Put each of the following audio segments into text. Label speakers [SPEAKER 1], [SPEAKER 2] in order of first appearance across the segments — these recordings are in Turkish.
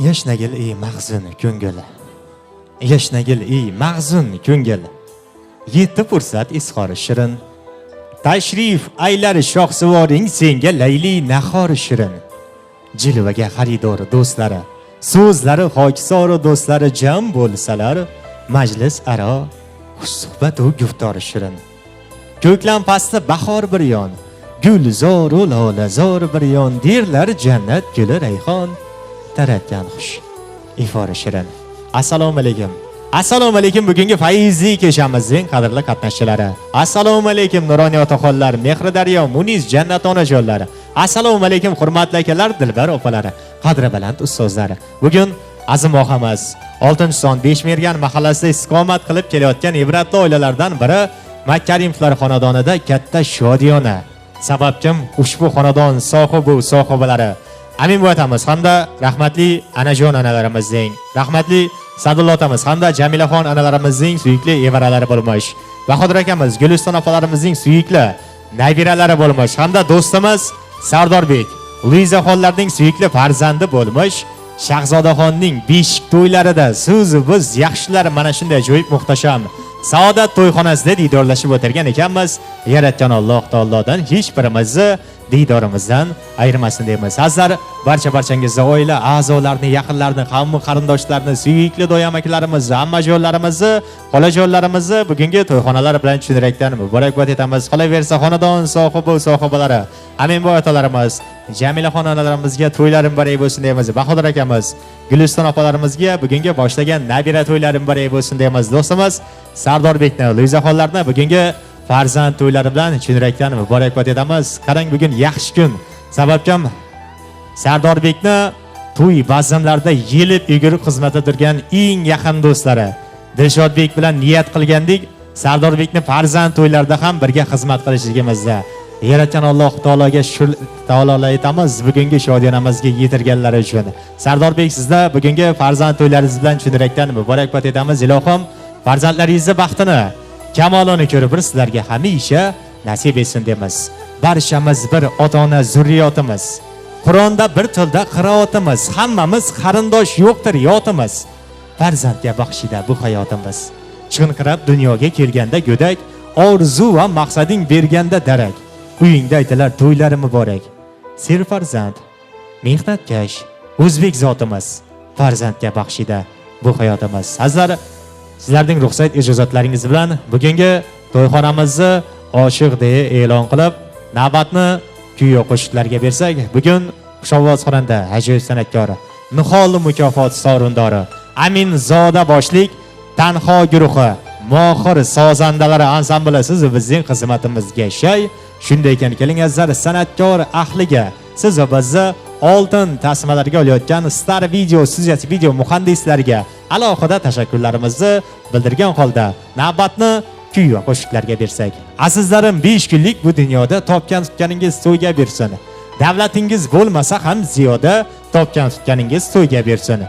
[SPEAKER 1] Yashnagil ey mahzun ko'ngil. Yashnagil ey mahzun ko'ngil. Yetdi fursat izhori shirin. Tashrif aylar shohsuvoring senga layli nahor shirin. Jilvaga xaridor do'stlari, so'zlari hokisor do'stlari jam bo'lsalar, majlis aro suhbat u guftori shirin. Ko'klam pastda bahor bir yon, gulzor u lolazor bir yon, derlar jannat guli rayhon, taratgan xush ifori shirin. Assalomu alaykum. Assalomu alaykum bugungi fayzli kechamizning qadrli qatnashchilari. Assalomu alaykum nuroniy otaxonlar, mehri daryo, munis jannat onajonlari. Assalomu alaykum hurmatli akalar, dilbar opalari, qadri baland ustozlari. Bugun azim og'amiz Oltinson Beshmergan mahallasida istiqomat qilib kelayotgan ibratli oilalardan biri Makkarimovlar xonadonida katta shodiyona. Sababkim ushbu xonadon sohibalari Amin buvatamiz hamda rahmatli anajon onalarimizning, rahmatli Sadulla otamiz hamda Jamilaxon onalarimizning suyukli evaralari bo'lmoq. Bahodir akamiz, Guliston opalarimizning suyukli nabiralari bo'lmoq hamda do'stimiz Sardorbek, Luiza xonlarning suyukli farzandi bo'lmoq. Shahzodaxonning beshik to'ylarida biz yaxshilar mana shunday ajoyib muhtasham saodat to'yxonasida diydorlashib o'tirgan ekanmiz. Yaratgan Alloh taolodan hech birimizni diydorimizdan ayirmasin deymiz. Azizlar, barchangizni, oila a'zolarini, yaqinlarini, qavm qarindoshlarni, suyukli do'yamaklarimizni, ammajonlarimizni, xolajonlarimizni bugungi to'yxonalar bilan chin yurakdan muborakbod etamiz. Qolaversa xonadon sohibalari, amin boyatalarimiz, Jamilaxon onalarimizga to'ylarim barak bo'lsin deymiz. Bahodir akamiz, Guliston opalarimizga bugungi boshlagan nabira to'ylarim barak bo'lsin deymiz. Do'stimiz Sardorbekni, Luiza xonlarni bugungi farzand to'ylari bilan chin yurakdan muborakbod etamiz. Qarang, bugun yaxshi kun. Sababkim Sardorbekni to'y bazmlarida yelib yugurib xizmatda turgan eng yaqin do'stlari Dilshodbek bilan niyat qilgandik. Sardorbekni farzand to'ylarida ham birga xizmat qilishligimizda Yaratgan Alloh taologa shukr aytamiz bugungi shodiyonamizga yetirganlari uchun. Sardorbek, sizda bugungi farzand to'ylaringiz bilan chin yurakdan muborakbod etamiz. Ilohim farzandlaringizni baxtini, kamolini ko'rib sizlarga hamisha nasib etsin deymiz. Barchamiz bir ota-ona zurriyotimiz. Qur'onda bir tilda qiroatimiz, hammamiz qarindosh yo'qdir yotimiz. Farzandga baxshida bu hayotimiz. Chinqirab dunyoga kelganda go'dak, orzu va maqsading berganda darak. Uyingda aytilar to'ylari muborak. Ser farzand, mehnatkash, o'zbek zotimiz. Farzandga baxshida bu hayotimiz. Azizlar, sizlarning ruxsat ijozatlaringiz bilan bugungi to'yxonamizni oshiq deya e'lon qilib, navbatni kuyo qo'shiqlarga bersak, bugun Xushovoz xonanda ajoyib san'atkor, Nihol mukofot sovrindori Amin Zoda boshlik tanho guruhi mohir sozandalari ansambli siz bizning xizmatimizga shay. Shunday ekan, keling azizlar, san'atkor ahliga siz va bizni oltin tasmalarga olayotgan star video, syujet video muhandislariga alohida tashakkurlarimizni bildirgan holda navbatni kuy va qo'shiqlarga bersak. Azizlarim, 5 kunlik bu dunyoda topgan tutganingiz to'yga bersin. Davlatingiz bo'lmasa ham ziyoda topgan tutganingiz to'yga bersin.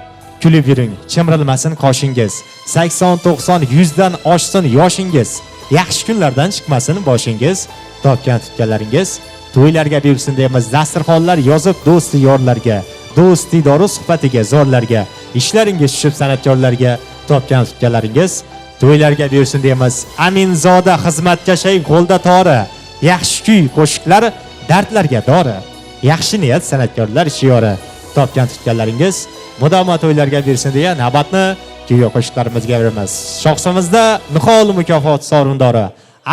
[SPEAKER 1] Kulib yuring, chimrilmasin qoshingiz. 80, 90, 100 dan oshsin yoshingiz. Yaxshi kunlardan chiqmasin boshingiz. Topgan tutganlaringiz to'ylarga bersin deymiz. Dasturxonlar yozib do'st yorlarga, do'st didori suhbatiga zorlarga, ishlaringiz tushib san'atkorlarga topgan tutganlaringiz to'ylarga bersin deymiz. Amin Zoda xizmatga shay qo'lda tori, yaxshi kuy qo'shiqlar dardlarga dori, yaxshi niyat san'atkorlar shiori. Topgan tutganlaringiz mudoma to'ylarga bersin deya navbatni kuy qo'shiqlarimizga beramiz. Shoxsimizda Nihol mukofot sovrindori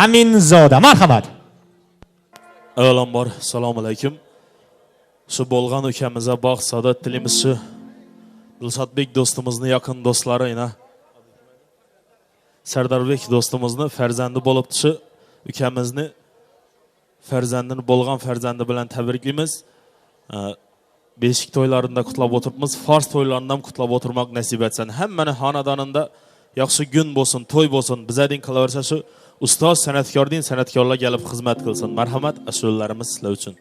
[SPEAKER 1] Amin Zoda, marhamat.
[SPEAKER 2] Avvalambor assalomu alaykum. Shu bo'lgan ukamizga bog' saodat tilimiz shu. Dilshodbek do'stimizni yaqin do'stlari ina. Sardorbek do'stimizni farzandi bo'lib shu ukamizni farzandini bo'lgan farzandi bilan tabriklaymiz. Beshik to'ylarida qutlab o'tiribmiz. Fors to'ylarida ham qutlab o'tirmoq nasib etsin. Hammani xonadonida yaxshi kun bo'lsin, to'y bo'lsin. Bizadin qilaversa shu ustoz san'atkorning san'atkorlar kelib xizmat qilsin. Marhamat, ashulalarimiz sizlar uchun.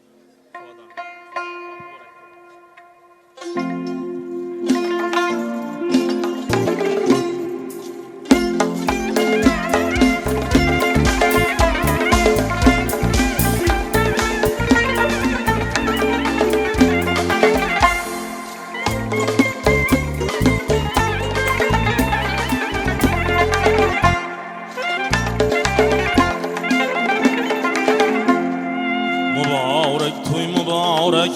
[SPEAKER 2] mübarek.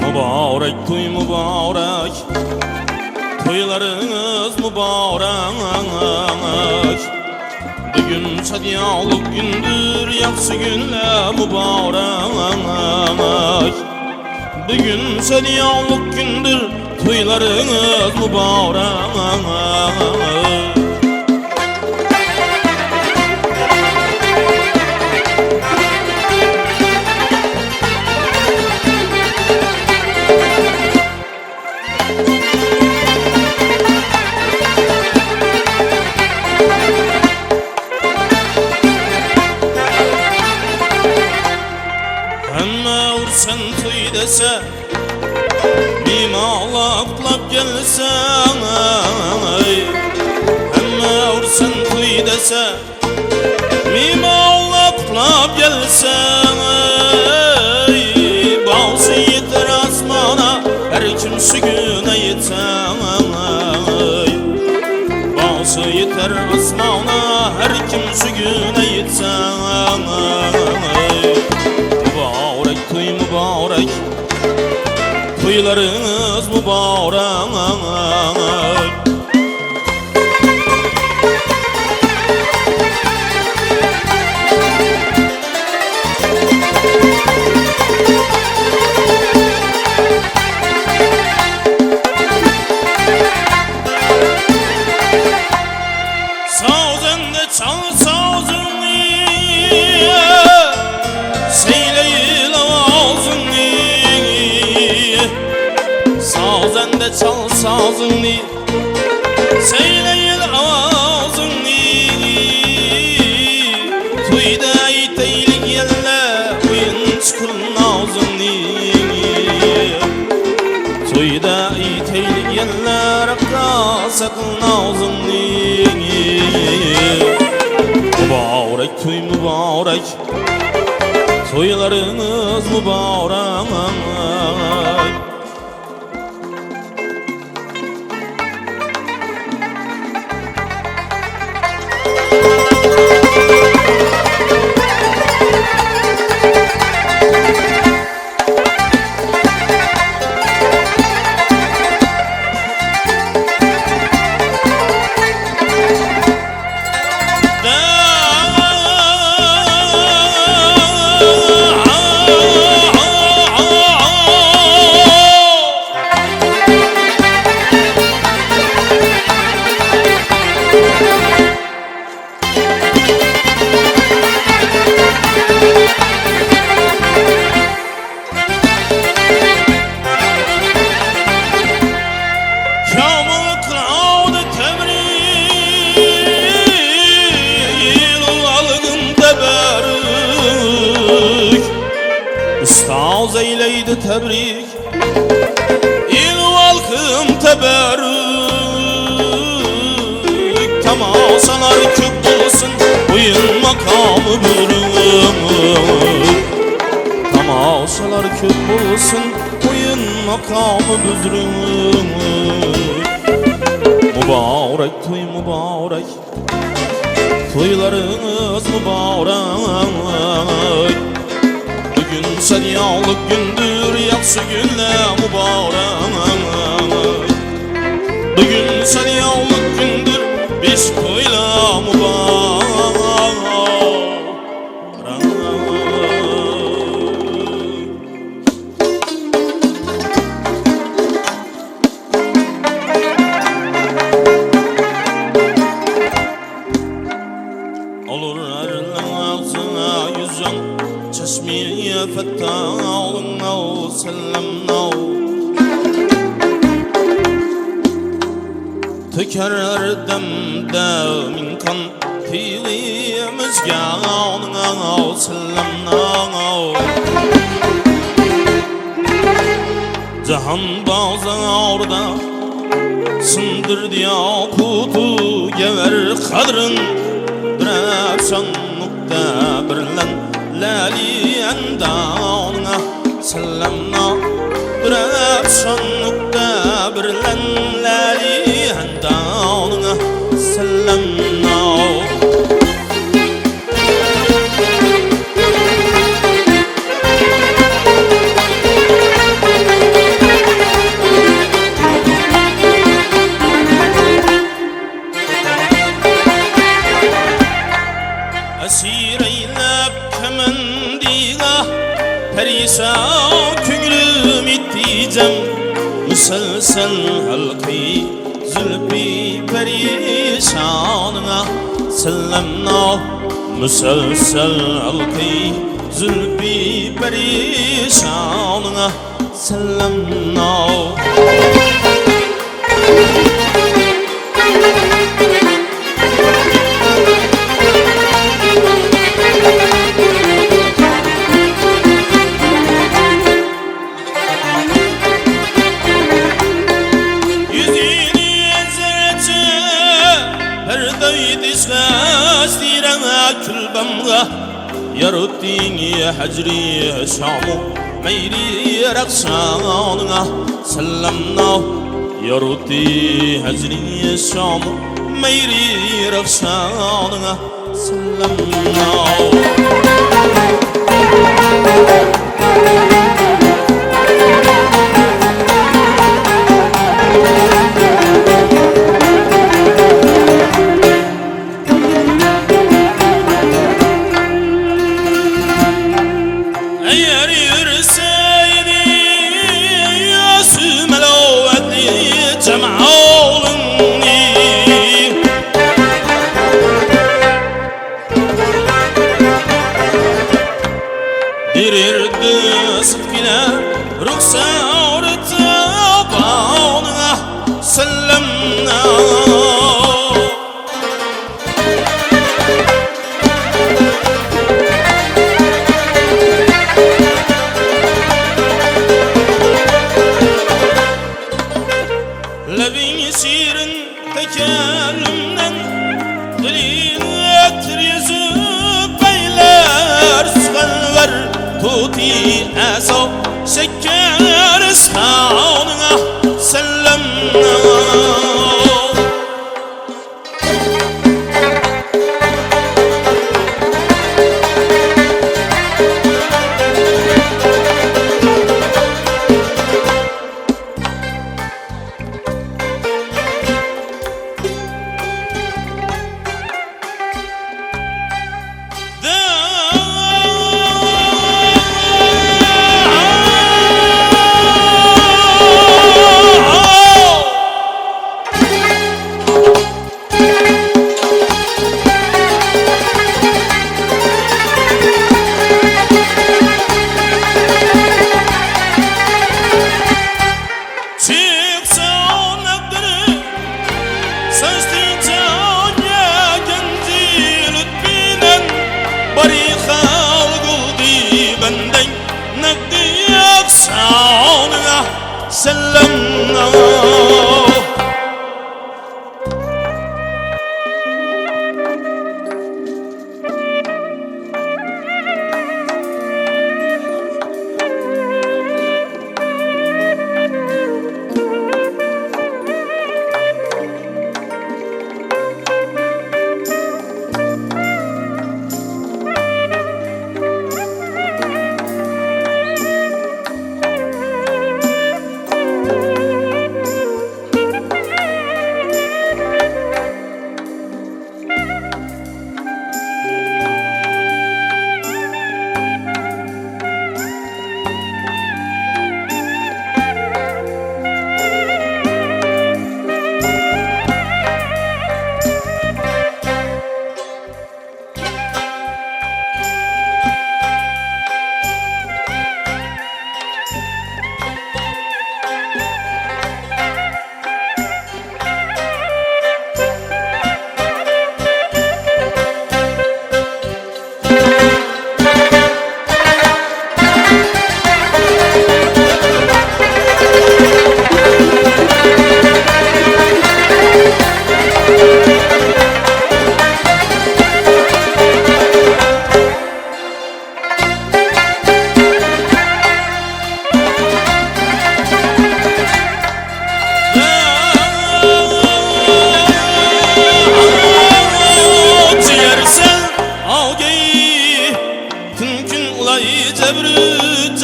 [SPEAKER 2] Mübarek toy mübarek. Toylarınız mübarek. Bugün sadiyalık gündür, yaxşı günler mübarek. Bugün sadiyalık gündür, toylarınız mübarek.
[SPEAKER 3] Sen toy dese Mimala kutlap gelsen Hemme ursen toy dese Mimala kutlap gelsen Bağısı yeter asmana her kimsi güne yeter Bağısı yeter asmana her kimsi güne yeter Mübarek toy mübarek. Toylarınız mübarek. Sazende çal sazını Seyleyil avazını Sazende çal sazını Seyleyil avazını Tuyda iteylik yelle Uyun çıkır nazını Tuyda iteylik yelle Rakka sakıl nazını Mübarek toy mübarek. Toylarınız mübarek. Ustaz eyleydi tebrik İl valkım teberrük Temasalar köp bulsun Oyun makamı bürümür Temasalar köp bulsun Oyun makamı büzrümür Mübarek toy mübarek. Toylarınız mübarek. Bugün sadiyalık gündür, yaxşı günler mübarek. Bugün sadiyalık gündür, beş toylar mübarek. Olur erlen ağzına yüzün Çeşmiye fettağına sellemna Tükerler demde min kan Fiğimizge ona sellemna Cahan bazı orada Sındırdı ya kutu gever kadrın Brepşanlıkta birlen Lali endağına sellemna Brepşanlıkta birlen Lali endağına sellemna Esir eylep kemendiga perişan küngülüm ittiycem Müselsel halkı zülfi perişanına Sellemna müselsel halkı zülfi perişanına Sellemna Yarutini hacri şamu meyri raksanına Sellemna Yaruti hacri şamu meyri raksanına Sellemna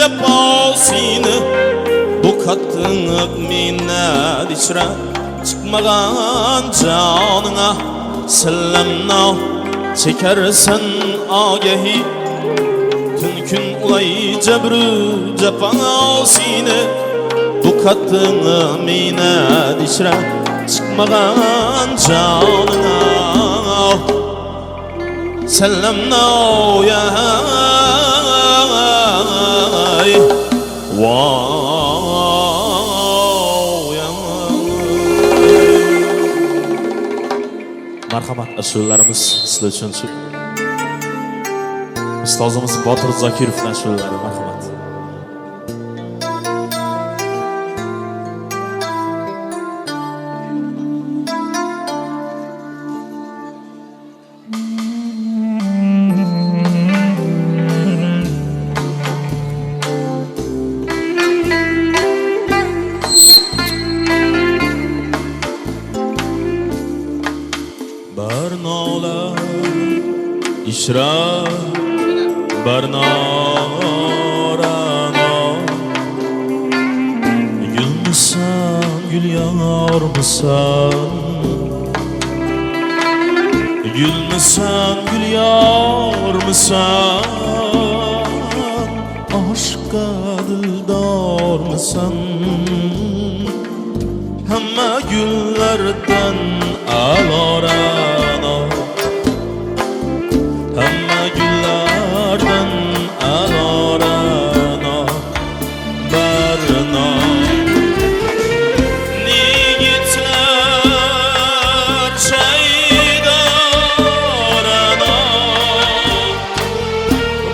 [SPEAKER 3] cefasını bu katınıp minnet içre çıkmagan canına sellemna çekersen agahi tün kun ulay jabru jafasini bu kattını mine dişre çıkmagan canına sellemna ya
[SPEAKER 2] Marhamat, ashulalarimiz sizlar uchun shu ustozimiz Botir Zokirovning ashulalari. Marhamat.
[SPEAKER 3] Barnola işra barnorana gülmüsen gül yağar mısın gülmüsen gül yağar mısın aşka dildar mısın hamma güllerden alorana hamma güllerden alorana barna nigitler çaydarana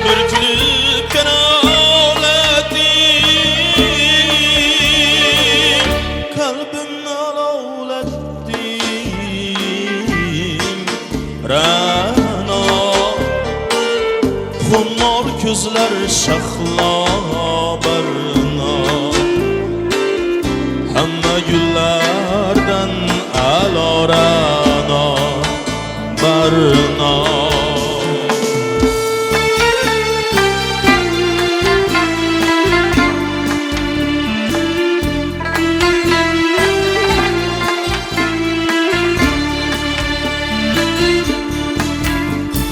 [SPEAKER 3] bürkülüp kanaletim kalbimni alovlatdim rano xumor ko'zlar shahlo barno hamma gullardan alorano barno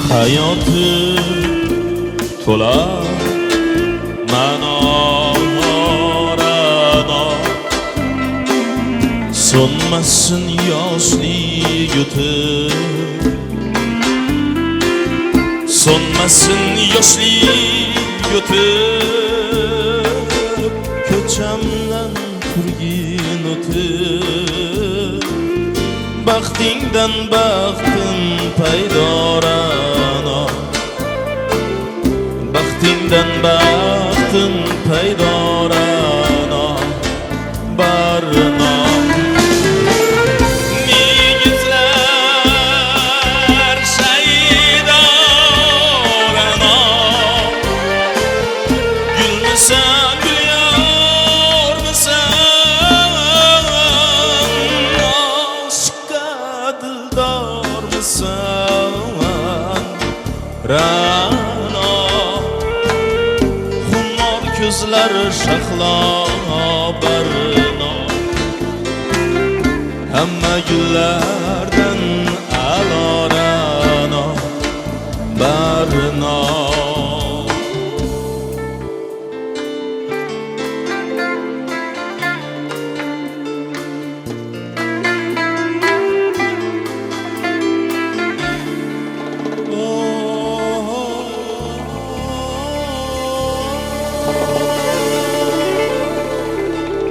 [SPEAKER 3] hayatı to'la ma'norana so'nmasin yoshlik o'tib so'nmasin yoshlik o'tib ko'chamdan turgin o'tib baxtingdan baxtim paydorana baxtingdan baxtim paydorana barno nigitlar shaydorana gulmisan gul yormisan aşka dildor misan rano xumor ko'zlar shahlo barno hamma gullardan alorano barno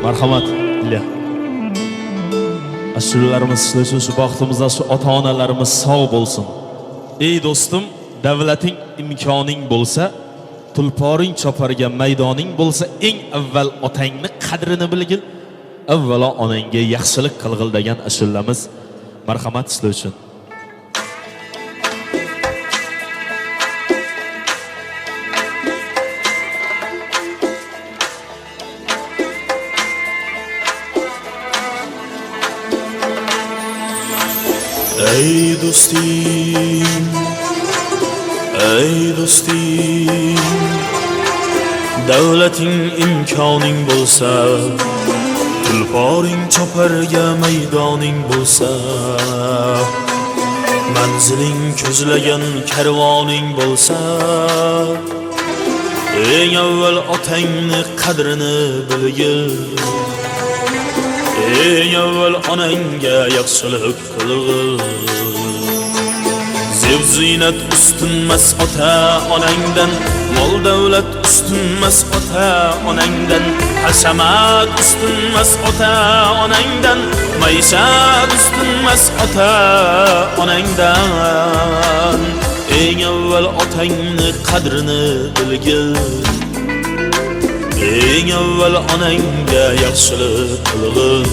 [SPEAKER 2] Marhamat, Ilya. Ashulalarimiz sizlar uchun shu baxtimizda shu ota-onalarimiz sog' bo'lsin. Ey do'stim, davlating imkoning bo'lsa, tulporing choparga maydoning bo'lsa, eng avval otangni qadrini bilgil, avvalo onangga yaxshilik qilg'il degan ashulamiz. Marhamat sizlar uchun.
[SPEAKER 3] Ey dostim, ey dostim, davlating imkoning bo'lsa, tulporing choparga maydoning bo'lsa, Manziling ko'zlagan karvoning bo'lsa, eng avval otangni qadrini bilgin. Eng avval onangga yaxshilik qilgin. Zevzinat ustunmas ota onangdan, mol davlat ustunmas ota onangdan, hashamat ustunmas ota onangdan, maishat ustunmas ota onangdan. Eng avval otangni qadrini bilgin. Eng avval onangga yaxshilik qilgin.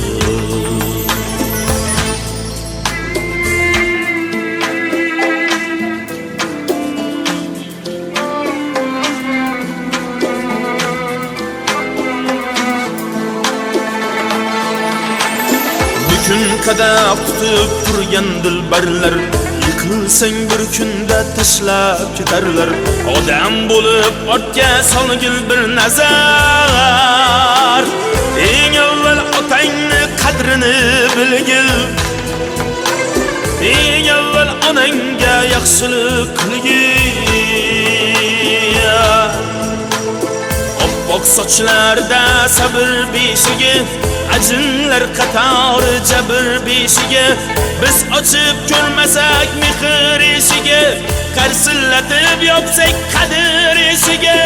[SPEAKER 3] Kun kadar tutup turgan dilbarlar, yıkılsang bir kunda tashlab ketarlar. Odam bo'lib ortga solgil bir nazar. Eng avval otangni qadrini bilgil. Eng avval onangga yaxshilik qilgin. Oppoq sochlarda sabr beshigi, ajinlar qatori jabr beshigi, biz ochib ko'rmasak mehr eshigi, qarsillatib yopsak qadr eshigi,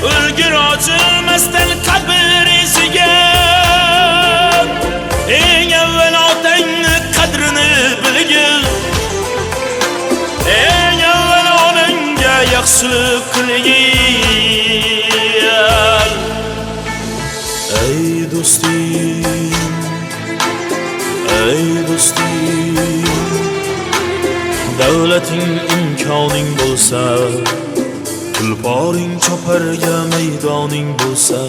[SPEAKER 3] o'lgur ochilmasdan qabr eshigi. Eng avval otangni qadrini bilgin. Eng avval onangga yaxshilik qilgin. Ey do'stim, ey do'stim, davlating imkoning bo'lsa, tulporing choparga maydoning bo'lsa,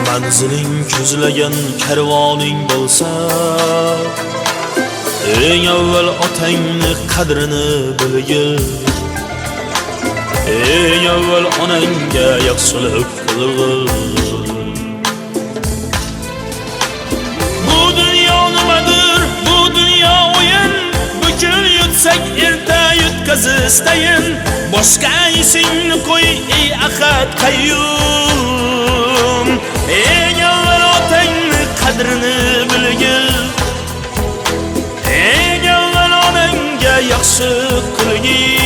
[SPEAKER 3] manziling ko'zlagan karvoning bo'lsa, eng avval otangni qadrini bilgin. Eng avval onangga yaxshilik qilgin. Bu dunyo nimadir? Bu dunyo o'yin. Bugun yutsak erta yutkazistayin. Boshqa ishingni qo'y ey Ahad Qayyum. Eng avval otangni qadrini bilgin. Eng avval onangga yaxshilik qilgin.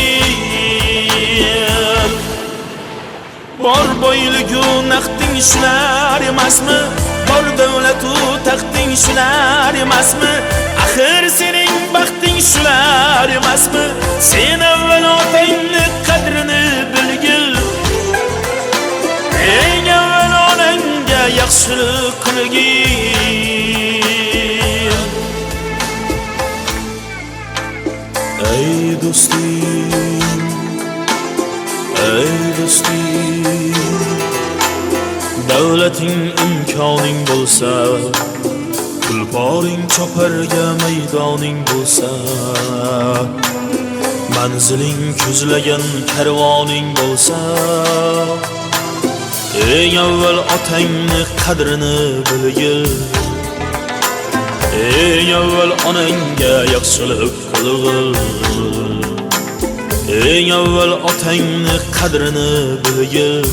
[SPEAKER 3] Bor boyligu naqding shular emasmi? Bor davlatu taxting shular emasmi? Axir sening baxting shular emasmi? Sen avval otangni qadrini bilgin. Eng avval onangga yaxshilik qilgin. Ey do'stim, ey do'stim, davlating imkoning bo'lsa, tulporing choparga maydoning bo'lsa, manziling ko'zlagan karvoning bo'lsa, eng avval otangni qadrini bilgin. Eng avval onangga yaxshilik qilgin. Eng avval otangni qadrini bilgin.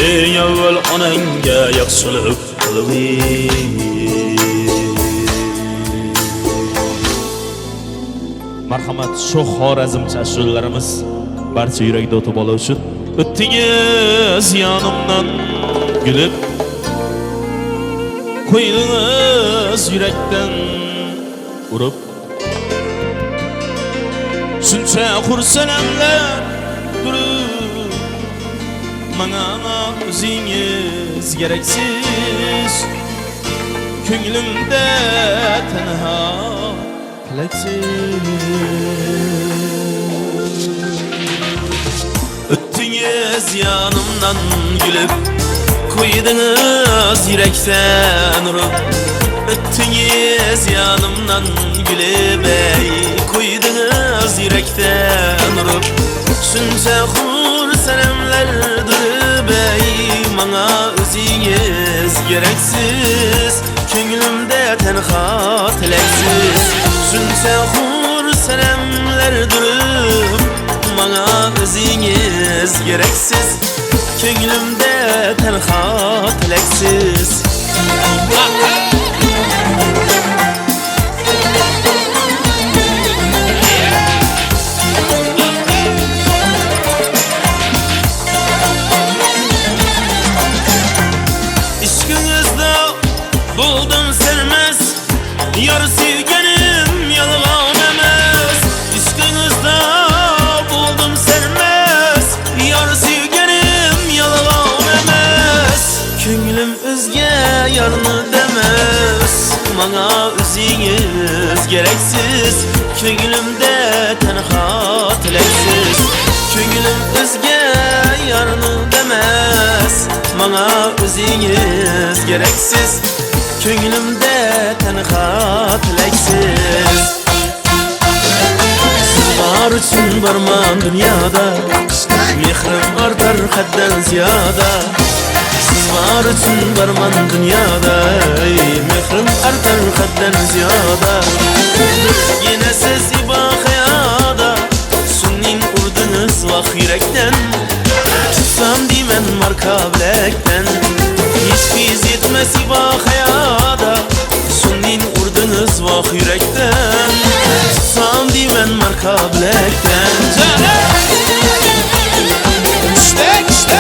[SPEAKER 3] Eng avval onangga yaxshilik qilgin.
[SPEAKER 2] Marhamat, shu xorazmcha ashulalarimiz barcha yurakda o'tib olishi uchun. O'tdingiz yonimdan gulib, qo'ydingiz yurakdan urib. Shuncha xursanamlar durib, mana o'zingiz keraksiz. Ko'nglimda tanho tilaksiz. O'tdingiz yonimdan gulib, qo'ydingiz yurakdan urib. O'tdingiz yonimdan gulib, qo'ydingiz yurakdan urib. Shuncha xursanamlar durib,
[SPEAKER 3] Bana özünüz gereksiz, Köngülümde tenha tileksiz. Sünse hur senemler durup, Bana özünüz gereksiz, Köngülümde tenha tileksiz. İşkınızda buldum sermez, yar sevgenim yalgan emez. İşkınızda buldum sermez, yar sevgenim yalgan emez. Köngülüm özge yarını demez, bana özünüz gereksiz, Köngülümde tenha tileksiz. Köngülüm özge yarını demez, bana özünüz gereksiz, Köngülümde tenha tileksiz. Siz var üçün varman dünyada, mehrim artar hadden ziyada. Siz var üçün varman dünyada, mehrim artar hadden ziyada. Yine siz ibahayada, sunnin urdunuz vah yürekten. Tutsam dimen marka bilekten, hiç biz yetmez ibahayada, sunnin urdunuz vah yürekten. Tutsam dimen marka bilekten. İşte işte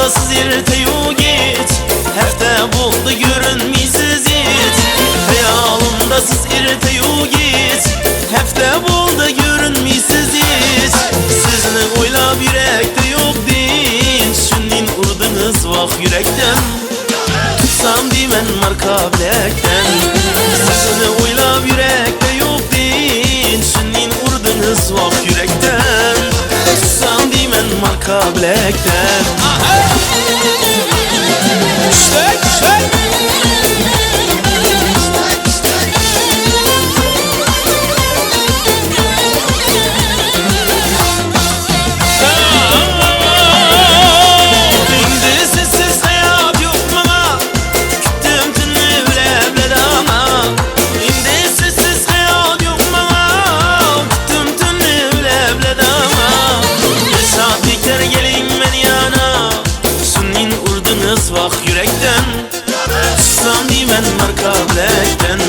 [SPEAKER 3] siz erteyu git, hefte buldu görünmeysiz hiç. Hayalımda siz erteyu git, hefte buldu görünmeysiz hiç. Sizni oylab yürekte yok deyin, şunnin urdunuz vah yürekten. Tutsam dimen marka bilekten. Sizni oylab yürekte yok deyin, şunnin urdunuz vah yürekten. Tutsam dimen marka bilekten. Vah yürekten, tutsam dimen marka bilekten.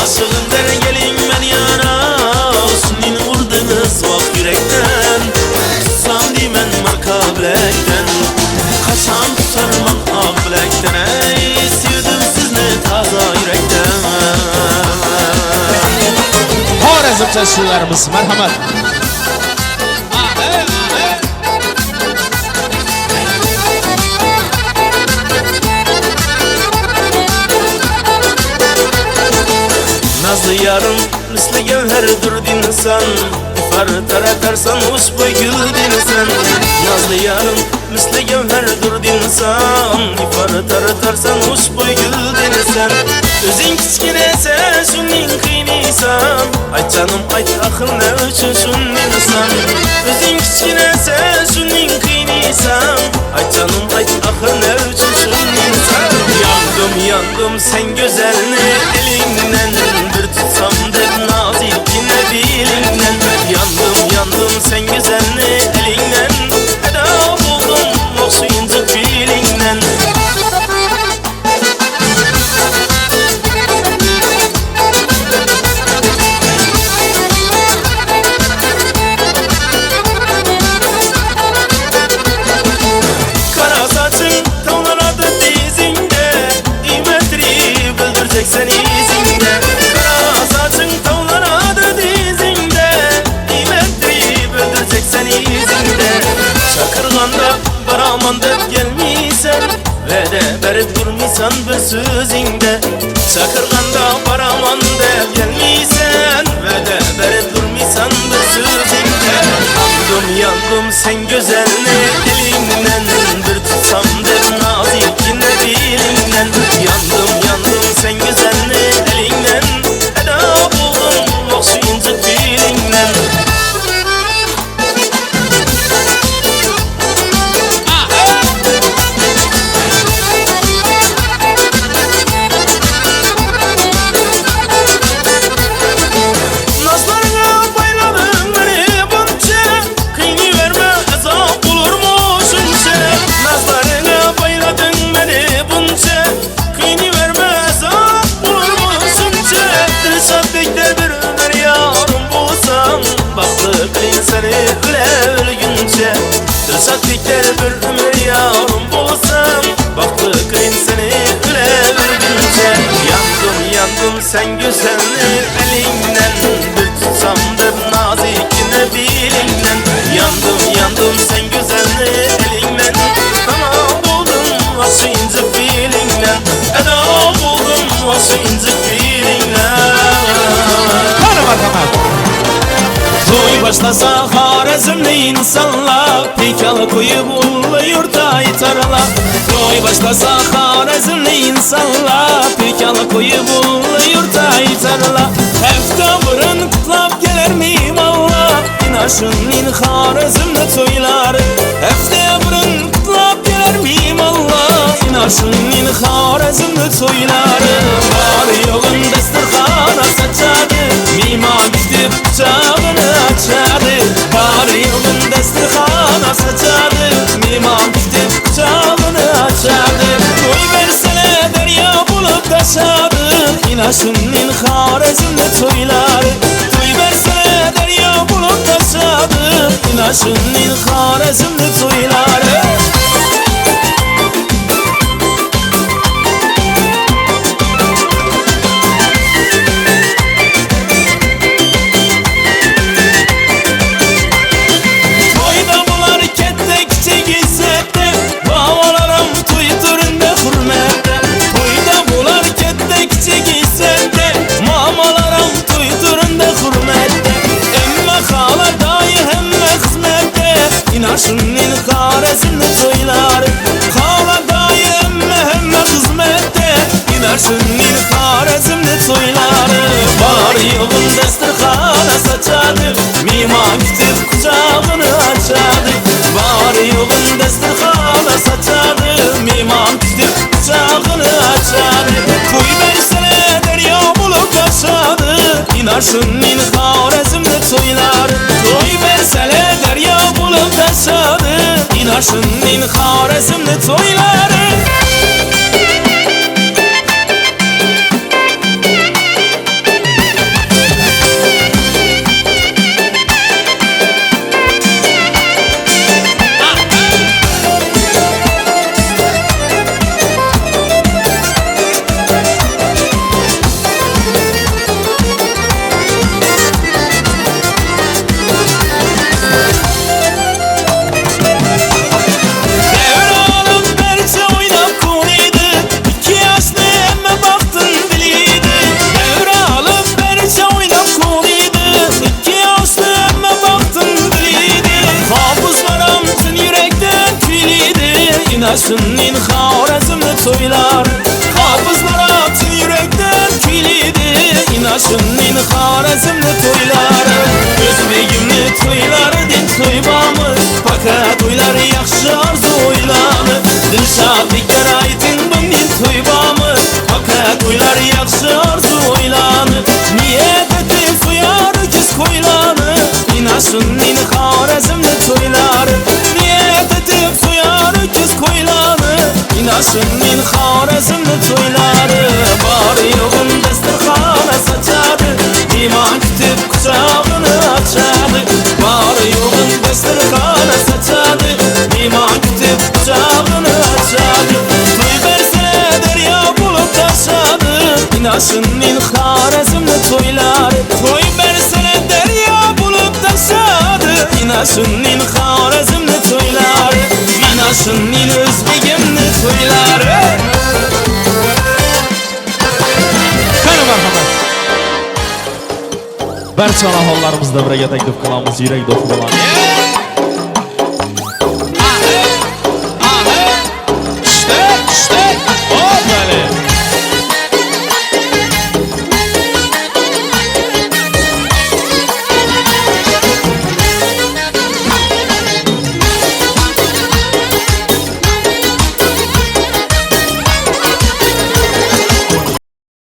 [SPEAKER 3] Aşığım der gelin men yana, sunnin urdunuz vah yürekten. Tutsam dimen marka bilekten, kaçan tutarman ak bilekten. Ey sevdim sizni taza yürekten.
[SPEAKER 4] Xorazm çalışırlarımız merhamet.
[SPEAKER 3] Nazlı yarım misli gevherdir dinsen, ifar taratarsan hoş boy gül dinsen. Nazlı yarım misli gevherdir dinsen, ifar taratarsan hoş boy gül dinsen. Özün kichkinese şunnin kıynisan, ayt canım ayt ahır ne üçün şunninsan. Özün kichkinese şunnin kıynisan, ayt canım ayt ahır ne üçün şunninsan. Yandım yandım sen güzelni elinden, bir tutsam deb nazikine dilinden. Yandım yandım sen güzelni elinden, eda buldum oksuyuncuk filinden. Kara saçın tavlaradı dizinde, imetri bildirecek seni izinde. Kara saçın tavlaradı dizinde, imetri bildirecek seni izinde. Çakırganda baraman dep gelmişsen, ve de berip durmuşsan bir sözünde. Çakırganda baraman dep gelmişsen, ve de berip durmuşsan bir sözünde. Yandım yandım sen güzelni elinden, bir tutsam dep nazikine dilinden. Dilşat bekler bir ömür yarım bulsam baktı kıyın seni ölebilgince. Yandım yandım sen güzellik elinden, bir tutsamdır nazikine bilinden. Yandım yandım sen güzellik elinden, ana buldum aşı incik bilinden, ana buldum aşı incik bilinden.
[SPEAKER 4] Hadi merhamet.
[SPEAKER 3] Toy başlasa Harazmli insanlar pekalı koyup ulu yurta itarlar. Toy başlasa Harazmli insanlar pekalı koyup ulu yurta itarlar. Hefta burun kutlap gelir miyim Allah, inaşın Harazmli toyları. Hefta burun kutlap gelir miyim Allah, inaşın Harazmli toyları. Var yoğun desturxana saçadı, mimam gidip bıçağını açadı. Var yoğun desturxana saçadı, mimam gidip bıçağını açadı. Toy versene derya bulup taşadı, inaşın Harazmli toyları. Toy versene derya bulup taşadı, inaşın Harazmli toyları. İnaşın Harazmli toyları. Hala daim hemme hizmette, İnaşın Harazmli toyları. Var yoğun desturxana saçadı, mimam gidip kucağını açadı. Var yoğun desturxana saçadı, mimam gidip kucağını açadı. Toy versene derya bulup taşadı, İnaşın Harazmli toyları. Toy versene derya bulup taşadı, İnaşın Harazmli toyları. İnaşın Harazmli toylar. Hafızlar atın yürekten kilidi, İnaşın Harazmli toylar. Özbegimli toyları din toybamız, fakat toylar yaxşı arzu oylanı. Dilşatlikler aytin bundin toybamız, fakat toylar yaxşı arzu oylanı. Niyet etip soyar kız koylanı, İnaşın Harazmli toyları. Niyet etip soyar kız koylanı, İnaşın Harazmli toyları. Var yoğun desturxana saçadı, mimam gidip kucağını açadı. Var yoğun desturxana saçadı, mimam gidip kucağını açadı. Toy versene derya bulup taşadı, İnaşın Harazmli toyları. Toy versene derya bulup taşadı, İnaşın Harazmli toyları. İnaşın Özbegimli toyları.
[SPEAKER 4] Hadi merhamet. Barcha onaxonlarimizda birga taklif qilamiz, yurak do'q bo'ladi.